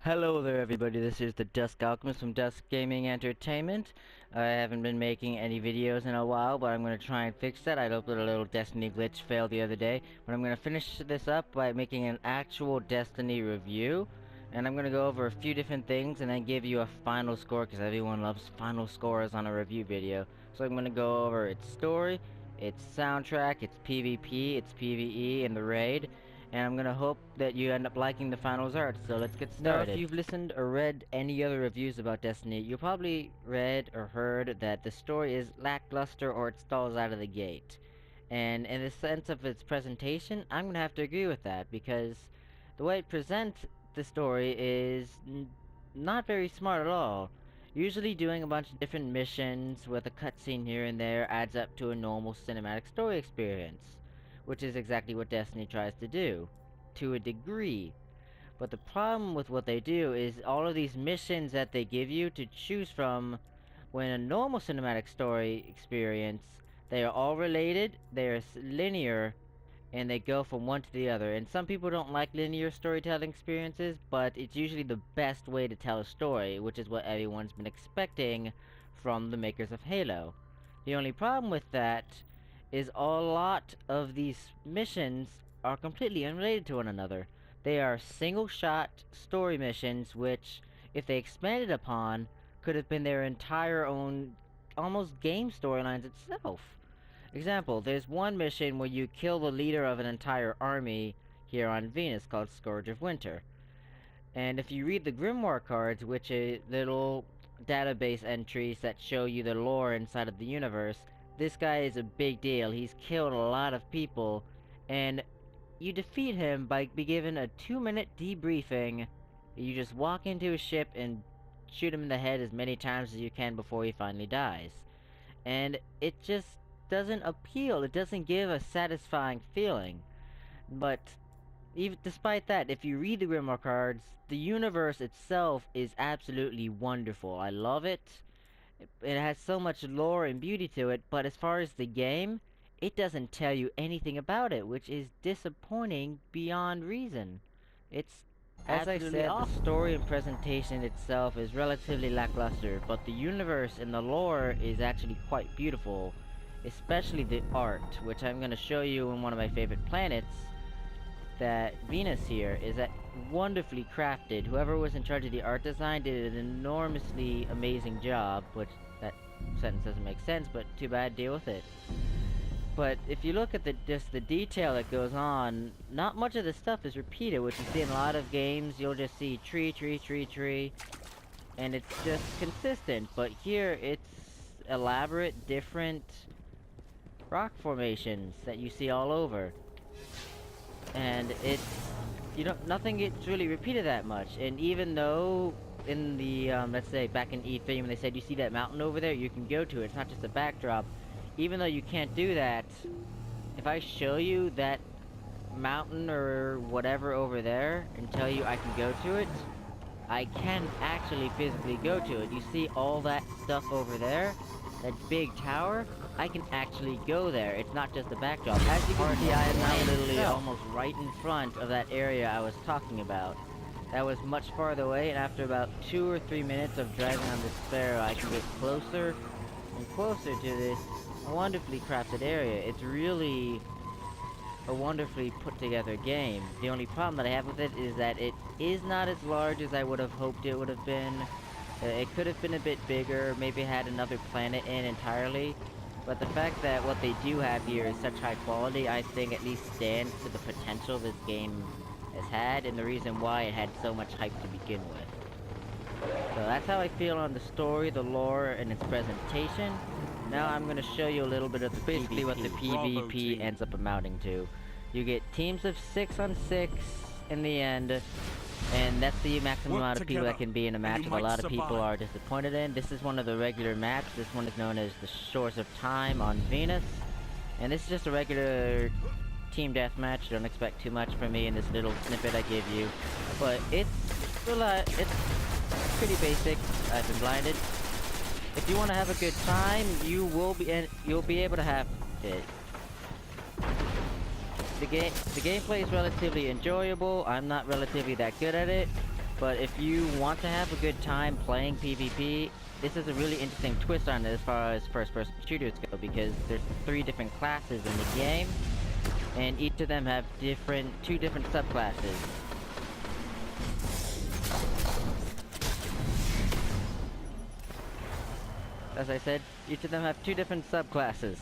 Hello there everybody, this is the Dusk Alchemist from Dusk Gaming Entertainment. I haven't been making any videos in a while, but I'm going to try and fix that. I uploaded a little Destiny glitch fail the other day, but I'm going to finish this up by making an actual Destiny review. And I'm going to go over a few different things and then give you a final score, because everyone loves final scores on a review video. So I'm going to go over its story, its soundtrack, its PvP, its PvE, and the raid. And I'm gonna hope that you end up liking the finals art, so let's get started. Now, if you've listened or read any other reviews about Destiny, you probably read or heard that the story is lackluster or it stalls out of the gate. And in the sense of its presentation, I'm gonna have to agree with that, because the way it presents the story is not very smart at all. Usually doing a bunch of different missions with a cutscene here and there adds up to a normal cinematic story experience, which is exactly what Destiny tries to do, to a degree. But the problem with what they do is all of these missions that they give you to choose from, when a normal cinematic story experience, they are all related, they are linear, and they go from one to the other. And some people don't like linear storytelling experiences, but it's usually the best way to tell a story, which is what everyone's been expecting from the makers of Halo. The only problem with that is a lot of these missions are completely unrelated to one another. They are single-shot story missions which, if they expanded upon, could have been their entire own, almost game storylines itself. Example, there's one mission where you kill the leader of an entire army here on Venus called Scourge of Winter. And if you read the Grimoire cards, which are little database entries that show you the lore inside of the universe, this guy is a big deal. He's killed a lot of people, and you defeat him by being given a 2-minute debriefing. You just walk into his ship and shoot him in the head as many times as you can before he finally dies. And it just doesn't appeal. It doesn't give a satisfying feeling. But even despite that, if you read the Grimoire cards, the universe itself is absolutely wonderful. I love it. It has so much lore and beauty to it, but as far as the game, it doesn't tell you anything about it, which is disappointing beyond reason. It's, as I said, the story and presentation itself is relatively lackluster, but the universe and the lore is actually quite beautiful, especially the art, which I'm going to show you in one of my favorite planets. That Venus here is wonderfully crafted. Whoever was in charge of the art design did an enormously amazing job, which that sentence doesn't make sense, but too bad, deal with it. But if you look at just the detail that goes on, not much of the stuff is repeated, which you see in a lot of games. You'll just see tree, tree, tree, tree, and it's just consistent. But here, it's elaborate, different rock formations that you see all over. And it's, nothing gets really repeated that much. And even though in the, let's say back in E3 when they said you see that mountain over there, you can go to it, it's not just a backdrop. Even though you can't do that, if I show you that mountain or whatever over there and tell you I can go to it, I can actually physically go to it. You see all that stuff over there? That big tower? I can actually go there. It's not just a backdrop. As you can see, I am now literally almost right in front of that area I was talking about. That was much farther away, and after about 2 or 3 minutes of driving on this Sparrow, I can get closer and closer to this wonderfully crafted area. It's really a wonderfully put together game. The only problem that I have with it is that it is not as large as I would have hoped it would have been. It could have been a bit bigger, maybe had another planet in entirely. But the fact that what they do have here is such high quality, I think at least stands to the potential this game has had, and the reason why it had so much hype to begin with. So that's how I feel on the story, the lore, and its presentation. Now I'm going to show you a little bit of basically what the PvP ends up amounting to. You get teams of 6 on 6 in the end, and that's the maximum amount of people that can be in a match that a lot of people are disappointed in. This is one of the regular maps. This one is known as the Shores of Time on Venus. And this is just a regular team deathmatch. Don't expect too much from me in this little snippet I give you. But it's pretty basic. I've been blinded. If you want to have a good time, you'll be able to have it. The gameplay is relatively enjoyable. I'm not relatively that good at it, But if you want to have a good time playing PvP, this is a really interesting twist on it as far as first-person shooters go, because there's 3 different classes in the game, and each of them have two different subclasses. As I said, each of them have 2 different subclasses.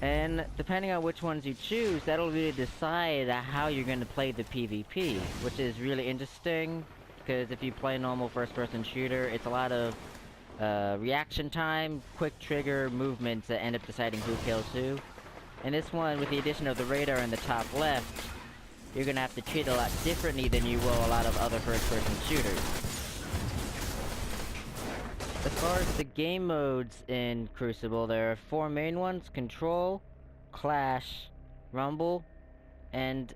And depending on which ones you choose, that'll really decide how you're going to play the PvP, which is really interesting, because if you play normal first-person shooter, it's a lot of reaction time, quick trigger movements that end up deciding who kills who. And this one, with the addition of the radar in the top left, you're going to have to treat it a lot differently than you will a lot of other first-person shooters. As far as the game modes in Crucible, there are 4 main ones: Control, Clash, Rumble, and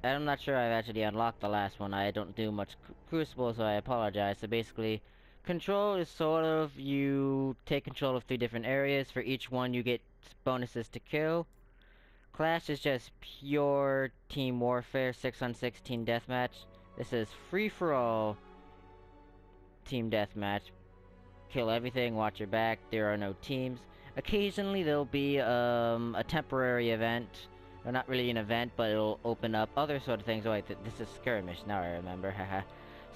I'm not sure I've actually unlocked the last one. I don't do much Crucible, so I apologize. So basically, Control is sort of, you take control of 3 different areas. For each one you get bonuses to kill. Clash is just pure team warfare, 6-on-6 team deathmatch. This is free-for-all team deathmatch. Kill everything, watch your back, there are no teams. Occasionally there'll be a temporary event, or not really an event, but it'll open up other sort of things. Oh wait, this is skirmish, now I remember, haha.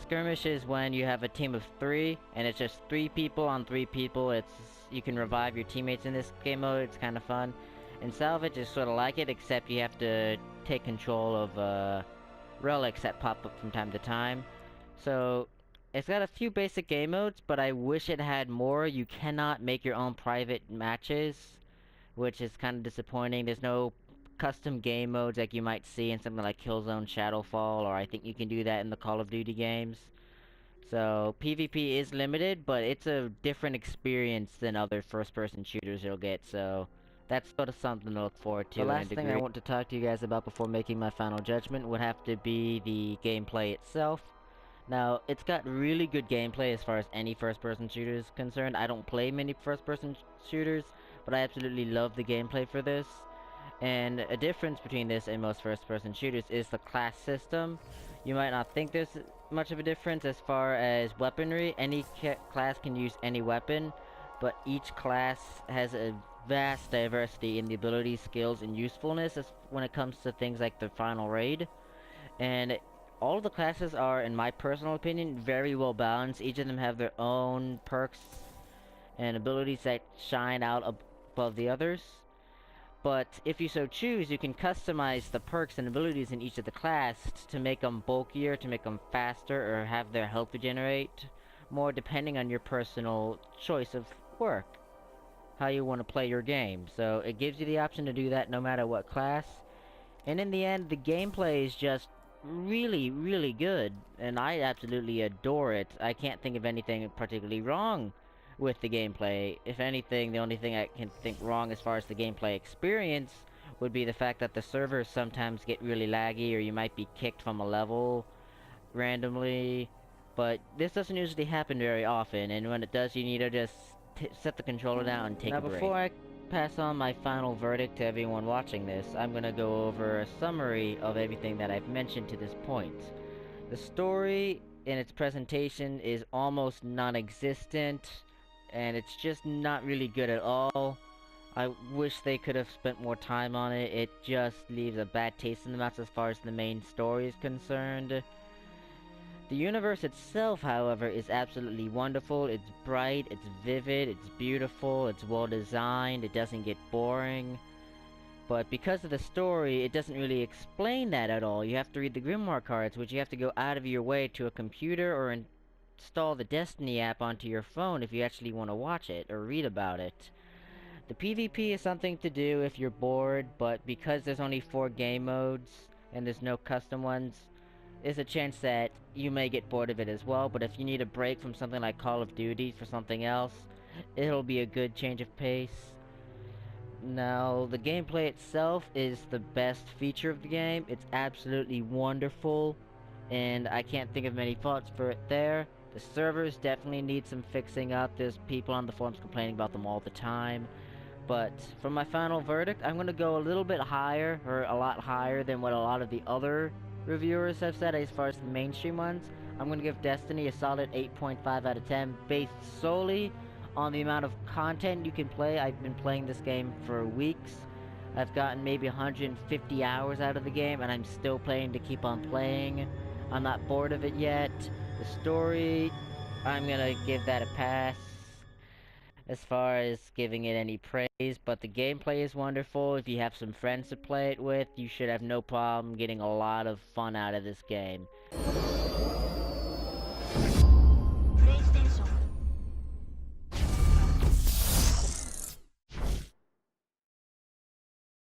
Skirmish is when you have a team of 3, and it's just 3 people on 3 people. You can revive your teammates in this game mode, it's kind of fun. And Salvage is sort of like it, except you have to take control of relics that pop up from time to time. So it's got a few basic game modes, but I wish it had more. You cannot make your own private matches, which is kind of disappointing. There's no custom game modes like you might see in something like Killzone Shadowfall, or I think you can do that in the Call of Duty games. So PvP is limited, but it's a different experience than other first-person shooters you'll get, so that's sort of something to look forward to. The last thing I want to talk to you guys about before making my final judgment would have to be the gameplay itself. Now, it's got really good gameplay as far as any first-person shooter is concerned. I don't play many first-person shooters, but I absolutely love the gameplay for this. And a difference between this and most first-person shooters is the class system. You might not think there's much of a difference as far as weaponry. Any class can use any weapon, but each class has a vast diversity in the abilities, skills, and usefulness when it comes to things like the final raid. And all of the classes are, in my personal opinion, very well balanced. Each of them have their own perks and abilities that shine out above the others. But if you so choose, you can customize the perks and abilities in each of the classes to make them bulkier, to make them faster, or have their health regenerate more, depending on your personal choice of work, how you want to play your game. So it gives you the option to do that no matter what class. And in the end, the gameplay is just really, really good, and I absolutely adore it. I can't think of anything particularly wrong with the gameplay. If anything, the only thing I can think wrong as far as the gameplay experience would be the fact that the servers sometimes get really laggy, or you might be kicked from a level randomly. But this doesn't usually happen very often, and when it does, you need to just set the controller down and take a break. Now, before I pass on my final verdict to everyone watching this, I'm gonna go over a summary of everything that I've mentioned to this point. The story in its presentation is almost non-existent, and it's just not really good at all. I wish they could have spent more time on it. It just leaves a bad taste in the mouth as far as the main story is concerned. The universe itself, however, is absolutely wonderful. It's bright, it's vivid, it's beautiful, it's well designed, it doesn't get boring. But because of the story, it doesn't really explain that at all. You have to read the Grimoire cards, which you have to go out of your way to a computer or install the Destiny app onto your phone if you actually want to watch it or read about it. The PvP is something to do if you're bored, but because there's only 4 game modes and there's no custom ones, there's a chance that you may get bored of it as well. But if you need a break from something like Call of Duty for something else, it'll be a good change of pace. Now, the gameplay itself is the best feature of the game. It's absolutely wonderful, and I can't think of many faults for it there. The servers definitely need some fixing up. There's people on the forums complaining about them all the time. But for my final verdict, I'm going to go a little bit higher, or a lot higher than what a lot of the other reviewers have said as far as the mainstream ones. I'm gonna give Destiny a solid 8.5 out of 10, based solely on the amount of content you can play. I've been playing this game for weeks. I've gotten maybe 150 hours out of the game, and I'm still playing to keep on playing. I'm not bored of it yet. The story, I'm gonna give that a pass as far as giving it any praise, but the gameplay is wonderful. If you have some friends to play it with, you should have no problem getting a lot of fun out of this game.